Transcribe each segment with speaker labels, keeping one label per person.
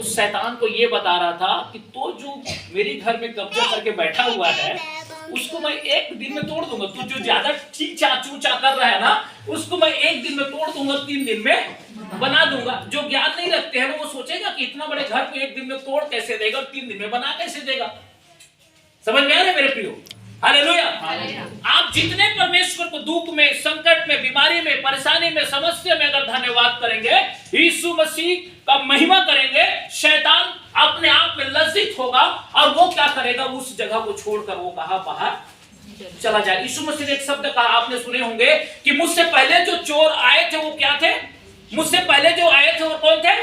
Speaker 1: उस शैतान को ये बता रहा था कि तो जो मेरे घर में कब्जा करके बैठा हुआ है उसको मैं एक दिन में तोड़ दूंगा। तू जो ज्यादा चीचा चूचा कर रहा है ना उसको मैं एक दिन में तोड़ दूंगा, 3 दिन में बना दूंगा। जो ज्ञान नहीं रखते हैं वो सोचेगा कि इतना बड़े घर को एक दिन में तोड़ कैसे देगा और 3 दिन में बना कैसे देगा। समझ में आ रहा है मेरे प्रियो? हालेलुया। आप जितने परमेश्वर को दुख में, संकट में, बीमारी में, परेशानी में, समस्या में अगर धन्यवाद करेंगे, यीशु मसीह का महिमा करेंगे, शैतान अपने आप में लज्जित होगा और वो क्या करेगा, उस जगह को छोड़कर वो कहा बाहर चला जाए। यीशु मसीह ने एक शब्द कहा, आपने सुने होंगे कि मुझसे पहले जो चोर आए थे वो क्या थे? मुझसे पहले जो आए थे वो कौन थे?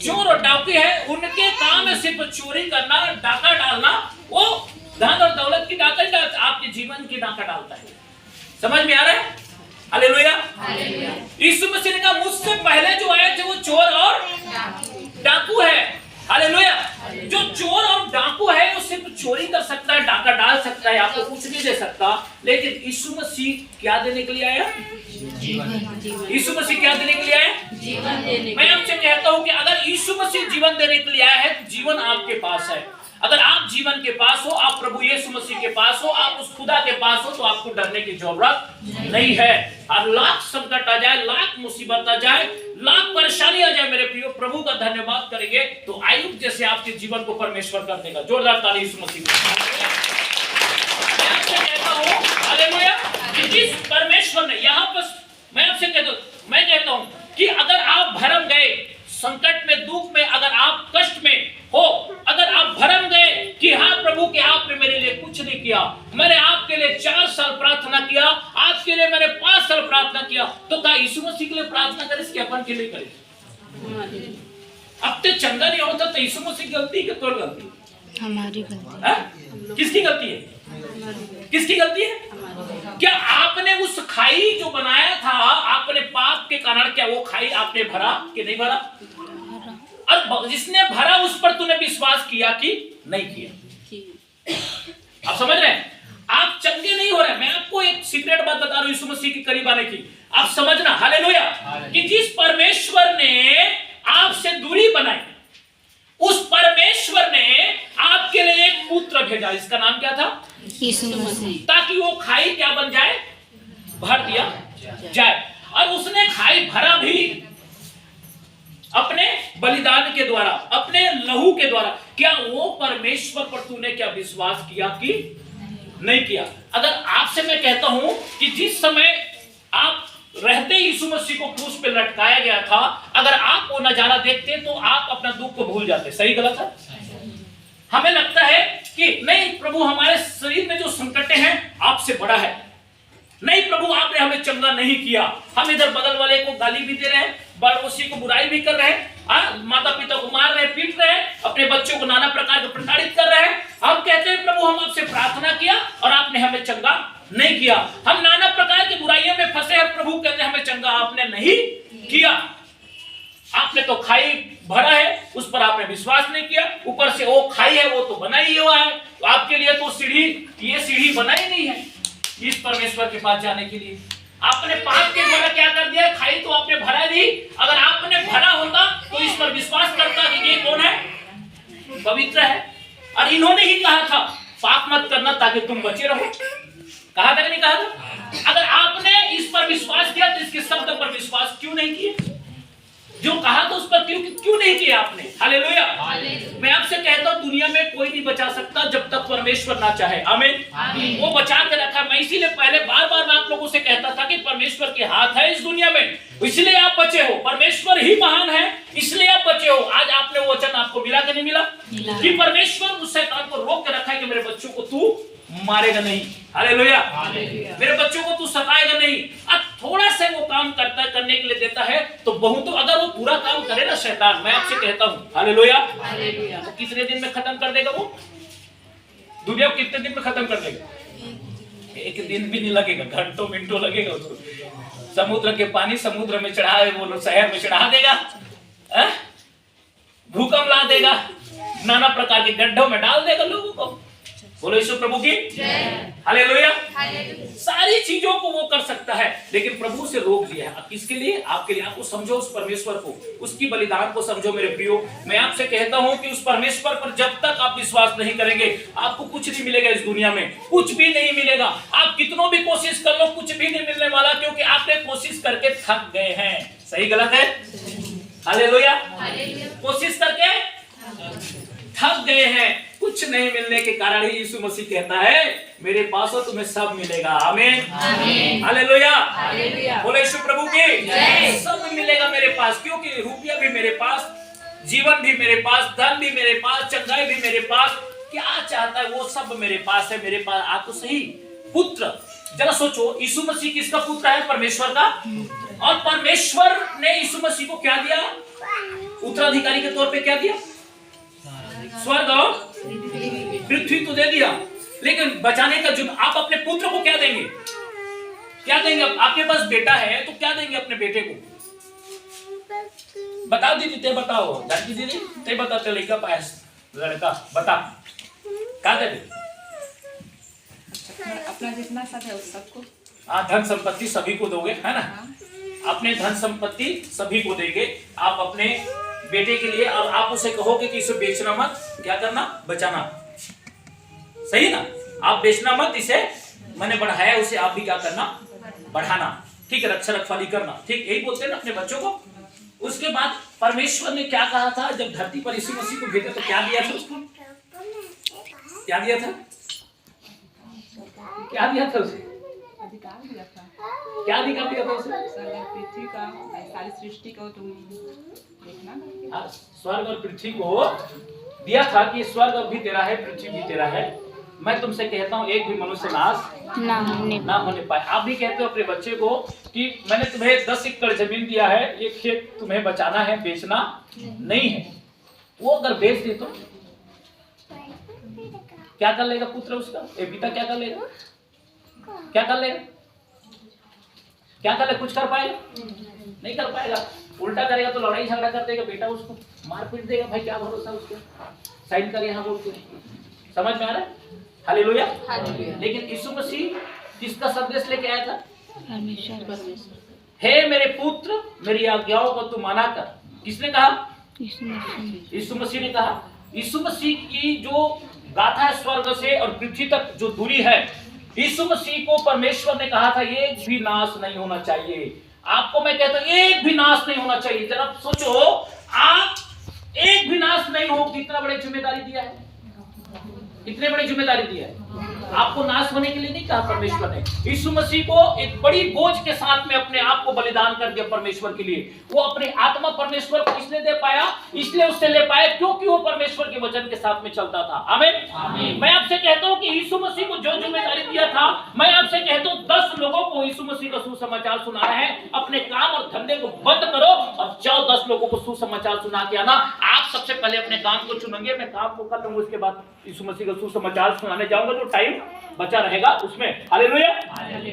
Speaker 1: चोर और डाकू है। उनके काम है सिर्फ चोरी करना, डाका डालना। वो धन और दौलत की डाका डालता, आपके जीवन की डाका डालता है। समझ में आ रहा है? हालेलुया। यीशु मसीह ने कहा मुझसे पहले जो आए थे वो चोर और डाकू है। हालेलुया। जो चोर और डाकू है वो सिर्फ चोरी कर सकता है, डाका डाल सकता है, आपको कुछ नहीं दे सकता। लेकिन यीशु मसीह क्या देने के लिए आया? यीशु मसीह क्या देने के लिए आया? जीवन देने। मैं आपसे कहता हूं कि अगर यीशु मसीह जीवन देने के लिए आया है तो जीवन आपके पास है। अगर आप जीवन के पास हो, आप प्रभु यीशु मसीह के पास हो, आप उस खुदा के पास हो, तो आपको डरने की जरूरत नहीं है। और लाख संकट आ जाए, लाख मुसीबत आ जाए, लाख परेशानी आ जाए, मेरे प्रियो प्रभु का धन्यवाद करेंगे तो आयुब जैसे आपके जीवन को परमेश्वर कर देगा। जोरदार ताली यीशु मसीह को। मैं आपसे कहता हूं हालेलुया कि जिस परमेश्वर ने यहाँ पर, मैं आपसे कहता हूं कि अगर आप भरम गए संकट में, दुख में, अगर आप कष्ट में हो, अगर आप भरम गए कि हाँ प्रभु के आपने मेरे लिए कुछ नहीं किया, मैंने आपके लिए 4 साल प्रार्थना किया, आपके लिए मैंने 5 साल प्रार्थना किया, तो क्या यीशु मसीह के लिए प्रार्थना करें कि अपन के लिए करें? अब तो चंगा नहीं होता तो यीशु मसीह की गलती है, तोड़ गलती? हमारी गलती। किसकी गलती है? किसकी गलती है? क्या आपने उस खाई जो बनाया था, आपने पाप के कारण क्या वो खाई आपने भरा कि नहीं भरा? और जिसने भरा उस पर तूने विश्वास किया कि नहीं किया? आप समझ रहे हैं? आप चंगे नहीं हो रहे। मैं आपको एक सीक्रेट बात बता रहा हूं यीशु मसीह के करीब आने की, आप समझना। हालेलुया। कि जिस परमेश्वर ने आपसे दूरी बनाई, उस परमेश्वर ने आपके लिए एक पुत्र भेजा, इसका नाम क्या था? यीशु मसीह। ताकि वो खाई क्या बन जाए? भर दिया जाए। और उसने खाई भरा भी अपने बलिदान के द्वारा, अपने लहू के द्वारा। क्या वो परमेश्वर पर तूने क्या विश्वास किया कि नहीं किया? अगर आपसे मैं कहता हूं कि जिस समय आप रहते यीशु मसीह को क्रूस पे लटकाया गया था, अगर आप वो नजारा देखते तो आप अपना दुख को भूल जाते। सही गलत है? हमें लगता है कि नहीं प्रभु, हमारे शरीर में जो संकटें हैं आपसे बड़ा है। नहीं प्रभु, आपने हमें चंगा नहीं किया। हम इधर बगल वाले को गाली भी दे रहे हैं, पड़ोसी को बुराई भी कर रहे हैं, माता पिता को मार रहे हैं, पीट रहे हैं, अपने बच्चों को नाना प्रकार के प्रताड़ित कर रहे हैं। हम कहते हैं प्रभु हम आपसे प्रार्थना किया और आपने हमें चंगा नहीं किया। हम नाना प्रकार की बुराइयों में फंसे हैं, प्रभु कहते हैं हमें चंगा आपने नहीं किया। आपने तो खाई भरा है, उस पर आपने विश्वास नहीं किया। ऊपर से वो खाई है, वो तो बना ही हुआ है, तो आपके लिए तो सीढ़ी, ये सीढ़ी बनाई नहीं है इस परमेश्वर के पास जाने के लिए। आपने पाप के द्वारा क्या कर दिया? खाई तो आपने भरा दी। अगर आपने भरा होता तो इस पर विश्वास करता कि ये कौन है? पवित्र है। और इन्होंने ही कहा था पाप मत करना ताकि तुम बचे रहो। कहा था कि नहीं कहा था? अगर आपने इस पर विश्वास किया तो इसके शब्द पर विश्वास क्यों नहीं किया? जो कहा था उस पर क्यों नहीं किया आपने? हालेलुया। मैं आपसे कहता हूं दुनिया में कोई नहीं बचा सकता जब तक परमेश्वर ना चाहे। आमीन। वो बचा के रखा। मैं इसीलिए पहले बार बार मैं आप लोगों से कहता था कि परमेश्वर के हाथ है इस दुनिया में, इसलिए आप बचे हो। परमेश्वर ही महान है इसलिए आप बचे हो। आज आपने वो वचन आपको मिला कि नहीं मिला? कि परमेश्वर उस शैतान को रोक के रखा है कि मेरे बच्चों को तू मारेगा नहीं। हालेलुया। मेरे बच्चों को तू सताएगा नहीं। अब थोड़ा सा वो काम करने के लिए देता है तो बहुत, तो अगर वो पूरा काम करे ना शैतान, मैं आपसे कहता हूँ हालेलुया, तो कितने दिन में खत्म कर देगा वो दुनिया को? कितने दिन में खत्म कर देगा? एक दिन भी नहीं लगेगा, घंटों मिनटों लगेगा उसको। समुद्र के पानी समुद्र में चढ़ा, वो शहर में चढ़ा देगा, भूकंप ला देगा, नाना प्रकार के गड्ढों में डाल देगा लोगों को। बोलो यीशु प्रभु की जय, हालेलुया। सारी चीजों को वो कर सकता है, लेकिन प्रभु से रोक दिया है। किसके लिए? आपके लिए। आपको समझो उस परमेश्वर को, उसकी बलिदान को समझो मेरे प्रियो। मैं आपसे कहता हूं कि उस परमेश्वर पर जब तक आप विश्वास नहीं करेंगे, आपको कुछ नहीं मिलेगा इस दुनिया में, कुछ भी नहीं मिलेगा। आप कितनों भी कोशिश कर लो, कुछ भी नहीं मिलने वाला, क्योंकि आपने कोशिश करके थक गए हैं। सही गलत है? हालेलुया। कोशिश करके थक गए हैं, कुछ नहीं मिलने के कारण ही यीशु मसीह कहता है मेरे पास हो तुम्हें सब मिलेगा। आमीन, हालेलुया। बोले यीशु प्रभु की जय। सब मिलेगा मेरे पास, क्योंकि रुपया भी मेरे पास, जीवन भी मेरे पास, धन भी मेरे पास, चंगाई भी मेरे पास। क्या चाहता है वो सब मेरे पास है। मेरे पास आ तो सही। पुत्र, जरा सोचो, यीशु मसीह किसका पुत्र है? परमेश्वर का। और परमेश्वर ने यीशु मसीह को क्या दिया? उत्तराधिकारी के तौर पे क्या दिया? स्वर्ग और पृथ्वी तो दे दिया, लेकिन बचाने का जुर्म आप अपने पुत्र को क्या देंगे? क्या देंगे? आपके पास बेटा है तो क्या देंगे अपने बेटे को? बताओ दीदी, ते बताओ। जानकी दीदी, ते बताते लड़का पास लड़का बता क्या देंगे?
Speaker 2: अपना जितना सब है उस सबको।
Speaker 1: धन संपत्ति सभी को दोगे, है ना? अपने धन संपत्ति सभी को देंगे आप अपने बेटे के लिए। और आप उसे कहोगे कि इसे बेचना मत, क्या करना? बचाना। सही ना? आप बेचना मत, इसे मैंने बढ़ाया, उसे आप भी क्या करना? बढ़ाना। ठीक है, रक्षा रखवाली करना। ठीक, यही बोलते हैं ना अपने बच्चों को। उसके बाद परमेश्वर ने क्या कहा था? जब धरती पर यीशु मसीह को भेजा तो क्या दिया था उसको? क्या दिया था? क्या दिया था उसे?
Speaker 2: अधिकार दिया था।
Speaker 1: क्या अधिकार दिया था उसे?
Speaker 2: पृथ्वी का सारी सृष्टि को तुम देखना।
Speaker 1: स्वर्ग और पृथ्वी को दिया था कि स्वर्ग भी तेरा है, पृथ्वी भी तेरा है। मैं तुमसे कहता हूँ एक भी मनुष्य नाश ना होने पाए। आप भी कहते हो अपने बच्चे को कि मैंने तुम्हें 10 एकड़ जमीन दिया है, ये खेत तुम्हें बचाना है, बेचना नहीं है। वो अगर बेच दे तो क्या कर लेगा पुत्र उसका? पिता क्या कर लेगा? क्या कर लेगा? क्या कर ले? कुछ कर पाएगा? नहीं कर पाएगा। उल्टा करेगा तो लड़ाई झगड़ा कर देगा, बेटा उसको मार पीट देगा। भाई क्या भरोसा उसको? साइन कर यहाँ बोल के। समझ में आ रहा है? हालेलुया। लेकिन यीशु मसीह किसका संदेश लेके आया था? परमेश्वर। हे मेरे पुत्र, मेरी आज्ञाओं को तू माना कर। किसने कहा? यीशु मसीह ने कहा। यीशु मसीह की जो गाथा है स्वर्ग से और पृथ्वी तक जो दूरी है, यीशु मसीह को परमेश्वर ने कहा था एक भी नाश नहीं होना चाहिए। आपको मैं कहता हूं एक भी नाश नहीं होना चाहिए। जरा सोचो, आप एक भी नाश नहीं हो, कितना बड़ी जिम्मेदारी दिया है, कितने बड़ी जिम्मेदारी दिया है। आपको नाश होने के लिए नहीं कहा परमेश्वर ने। यीशु मसीह को एक बड़ी बोझ के साथ में अपने आप को बलिदान कर दिया परमेश्वर के लिए। वो अपनी आत्मा परमेश्वर को इसलिए दे पाया, इसलिए उससे ले पाया क्योंकि वो परमेश्वर के वचन के साथ में चलता था। आमीन। मैं आपसे कहता हूं कि यीशु मसीह को जो जिम्मेदारी दिया था, मैं आपसे कहता हूं 10 लोगों को यीशु मसीह का सुसमाचार सुना रहे हैं। अपने काम और धंधे को बंद करो और जाओ 10 लोगों को सुसमाचार सुना के आना। आप सबसे पहले अपने काम को चुनेंगे, मैं काम को कर लूंगा, उसके बाद यीशु मसीह का सुसमाचार सुनाने जाऊंगा। जो टाइम बचा रहेगा उसमें। हालेलुया।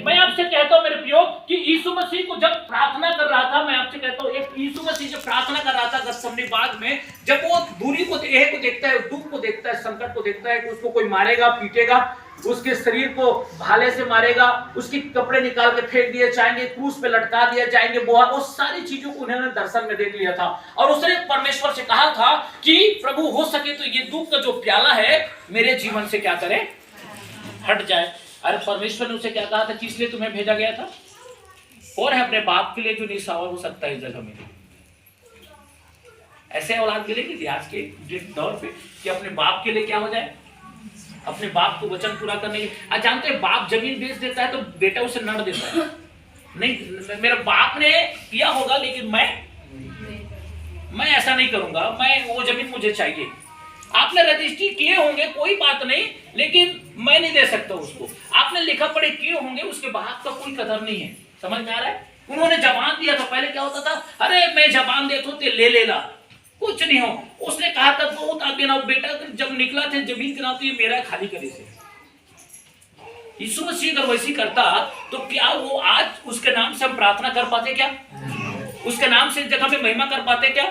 Speaker 1: मैं आपसे कहता हूं मेरे प्रियो कि यीशु मसीह को जब प्रार्थना कर रहा था, मैं आपसे कहता हूं एक यीशु मसीह जब प्रार्थना कर रहा था गतसमनी बाग में, जब वो दूरी को देखता है, दुख को देखता है, संकट को देखता है कि उसको कोई मारेगा, पीटेगा, उसके शरीर को भाले से मारेगा, उसके कपड़े निकाल के फेंक दिए जाएंगे, क्रूस पे लटका दिया जाएंगे, वो सारी चीजों को उन्होंने दर्शन में देख लिया था। और उसने परमेश्वर से कहा था कि प्रभु हो सके तो ये दुख का जो प्याला है मेरे जीवन से क्या करे, हट जाए। अरे परमेश्वर ने उसे क्या कहा था? किस लिए तुम्हें भेजा गया था? और है अपने बाप के लिए जो निशावर हो सकता है इस जगह में। ऐसे औलाद मिलेगी आज के दौर पे कि अपने बाप के लिए क्या हो जाए, अपने बाप को वचन पूरा करने के। जानते हैं बाप जमीन बेच देता है तो बेटा उसे नड़ देता है। नहीं, मेरे बाप ने किया होगा लेकिन मैं ऐसा नहीं करूंगा, मैं वो जमीन मुझे चाहिए। आपने रजिस्ट्री किए होंगे कोई बात नहीं, लेकिन मैं नहीं दे सकता उसको। आपने लिखा पढ़े किए होंगे, उसके बाद का कोई कदर नहीं है। समझ में आ रहा है? उन्होंने जबान दिया था। पहले क्या होता था? अरे मैं जबान देता हूं ले लेला, कुछ नहीं हो। उसने कहा था बहुत आगे ना बेटा, जब निकला थे जमीन के नाते मेरा खाली करे से। यीशु मसीह अगर वैसी करता तो क्या वो आज उसके नाम से हम प्रार्थना कर पाते क्या? उसके नाम से जगह में महिमा कर पाते क्या?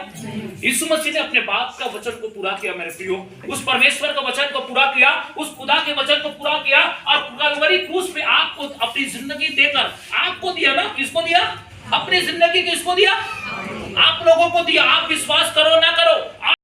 Speaker 1: यीशु मसीह ने अपने बाप का वचन को पूरा किया मेरे प्रियो, उस परमेश्वर का वचन को पूरा किया, उस खुदा के वचन को पूरा किया और कलवरी क्रूस पे आपको अपनी जिंदगी देकर आपको दिया ना, किसको दिया? अपनी जिंदगी किसको दिया? आप लोगों को दिया। आप विश्वास करो ना करो,